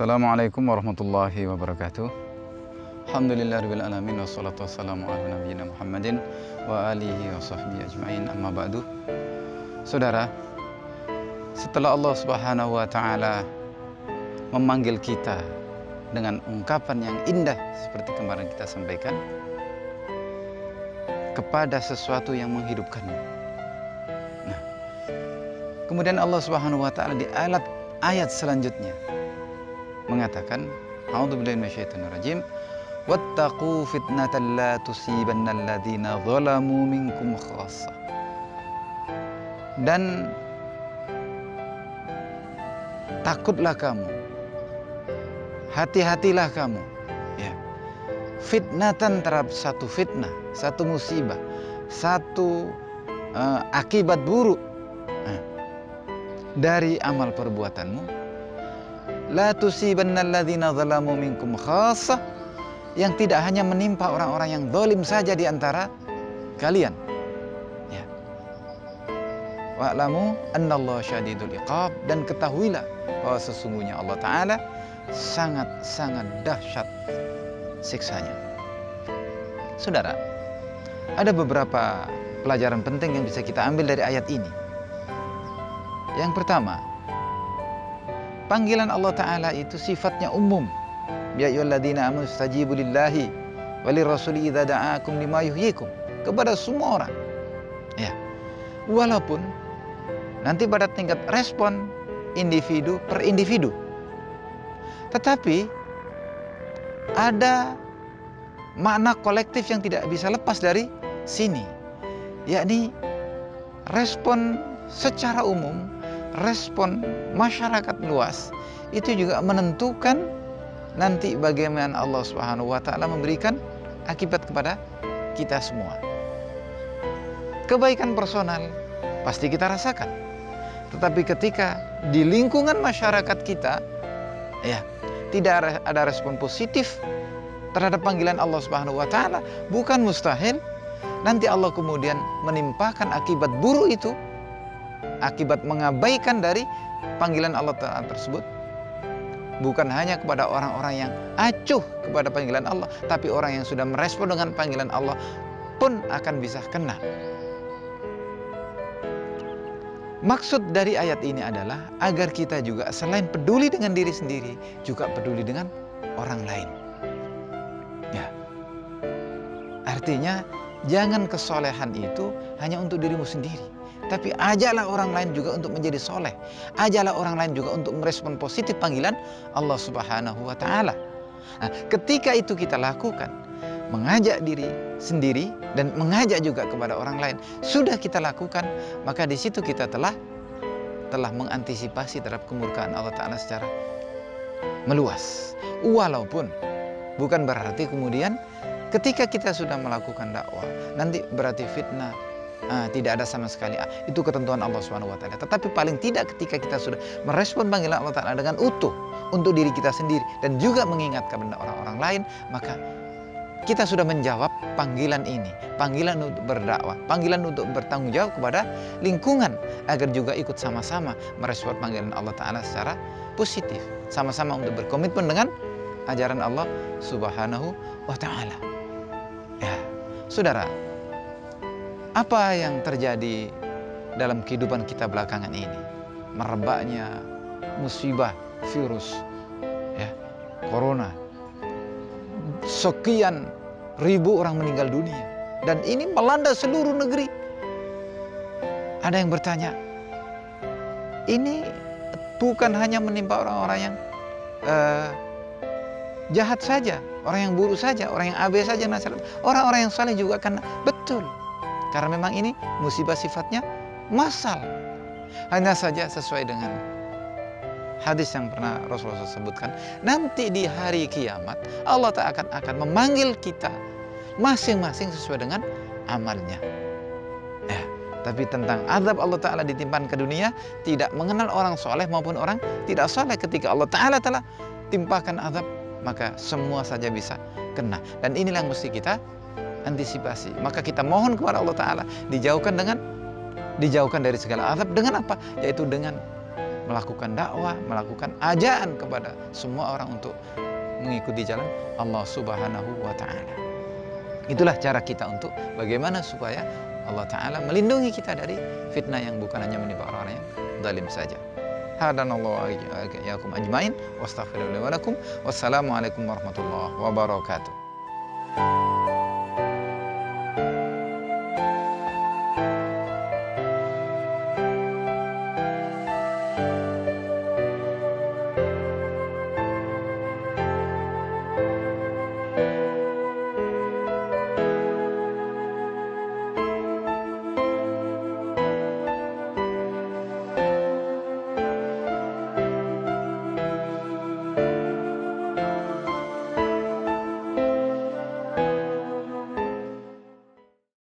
Assalamualaikum warahmatullahi wabarakatuh. Alhamdulillahirabbil alamin wassalatu wassalamu ala nabiyyina Muhammadin wa alihi wa sahbihi ajmain, amma ba'du. Saudara, setelah Allah Subhanahu wa taala memanggil kita dengan ungkapan yang indah seperti kemarin kita sampaikan, kepada sesuatu yang menghidupkanmu. Nah, kemudian Allah Subhanahu wa taala di ayat selanjutnya mengatakan, a'udzubillahi minasyaitonir rajim, wattaqu fitnatan la tusibanna alladzina zalamu minkum khassah. Dan takutlah kamu, hati-hatilah kamu, ya, fitnatan terhadap satu fitnah, satu musibah, satu akibat buruk dari amal perbuatanmu. La tusibanna alladzina zalamu minkum khassah, yang tidak hanya menimpa orang-orang yang zalim saja di antara kalian. Ya. Wa'lamu annallaha syadidul iqab, dan ketahuilah bahwa sesungguhnya Allah Ta'ala sangat-sangat dahsyat siksanya. Saudara, ada beberapa pelajaran penting yang bisa kita ambil dari ayat ini. Yang pertama, panggilan Allah Ta'ala itu sifatnya umum. Ya ayyuhalladzina amanu istajibu lillahi walirrasuli idza da'akum lima yuhyikum, kepada semua orang. Ya. Walaupun nanti pada tingkat respon individu per individu, tetapi ada makna kolektif yang tidak bisa lepas dari sini, yakni respon secara umum, respon masyarakat luas itu juga menentukan nanti bagaimana Allah Subhanahu wa taala memberikan akibat kepada kita semua. Kebaikan personal pasti kita rasakan. Tetapi ketika di lingkungan masyarakat kita, ya, tidak ada respon positif terhadap panggilan Allah Subhanahu wa taala, bukan mustahil nanti Allah kemudian menimpakan akibat buruk itu, akibat mengabaikan dari panggilan Allah Ta'ala tersebut. Bukan hanya kepada orang-orang yang acuh kepada panggilan Allah, tapi orang yang sudah merespon dengan panggilan Allah pun akan bisa kena. Maksud dari ayat ini adalah agar kita juga selain peduli dengan diri sendiri, juga peduli dengan orang lain. Ya. Artinya jangan kesolehan itu hanya untuk dirimu sendiri, tapi ajaklah orang lain juga untuk menjadi soleh. Ajaklah orang lain juga untuk merespon positif panggilan Allah Subhanahu wa taala. Nah, ketika itu kita lakukan, mengajak diri sendiri dan mengajak juga kepada orang lain, sudah kita lakukan, maka di situ kita telah mengantisipasi terhadap kemurkaan Allah Ta'ala secara meluas. Walaupun bukan berarti kemudian ketika kita sudah melakukan dakwah, nanti berarti fitnah, tidak ada sama sekali. Itu ketentuan Allah Subhanahu wa taala. Tetapi paling tidak ketika kita sudah merespon panggilan Allah Ta'ala dengan utuh untuk diri kita sendiri dan juga mengingatkan kepada orang-orang lain, maka kita sudah menjawab panggilan ini, panggilan untuk berdakwah, panggilan untuk bertanggung jawab kepada lingkungan agar juga ikut sama-sama merespon panggilan Allah Ta'ala secara positif, sama-sama untuk berkomitmen dengan ajaran Allah Subhanahu wa taala. Ya, saudara, apa yang terjadi dalam kehidupan kita belakangan ini? Merebaknya musibah virus, ya, corona. Sekian ribu orang meninggal dunia, dan ini melanda seluruh negeri. Ada yang bertanya, ini bukan hanya menimpa orang-orang yang jahat saja, orang yang buruk saja, orang yang abai saja, orang-orang yang saleh juga kena. Betul. Karena memang ini musibah sifatnya massal. Hanya saja sesuai dengan hadis yang pernah Rasulullah sebutkan, nanti di hari kiamat Allah akan memanggil kita masing-masing sesuai dengan amalnya. Tapi tentang azab Allah Ta'ala ditimpakan ke dunia, tidak mengenal orang soleh maupun orang tidak soleh. Ketika Allah Ta'ala telah timpakan azab, maka semua saja bisa kena. Dan inilah yang mesti kita antisipasi. Maka kita mohon kepada Allah Ta'ala dijauhkan dari segala azab. Dengan apa? Yaitu dengan melakukan dakwah, melakukan ajaan kepada semua orang untuk mengikuti jalan Allah Subhanahu wa Ta'ala. Itulah cara kita untuk bagaimana supaya Allah Ta'ala melindungi kita dari fitnah yang bukan hanya menimpa orang-orang yang zalim saja. Hadanallahu wa iyyakum ajmain, wastaghfirullahi wa lakum, wassalamu alaikum warahmatullahi wabarakatuh.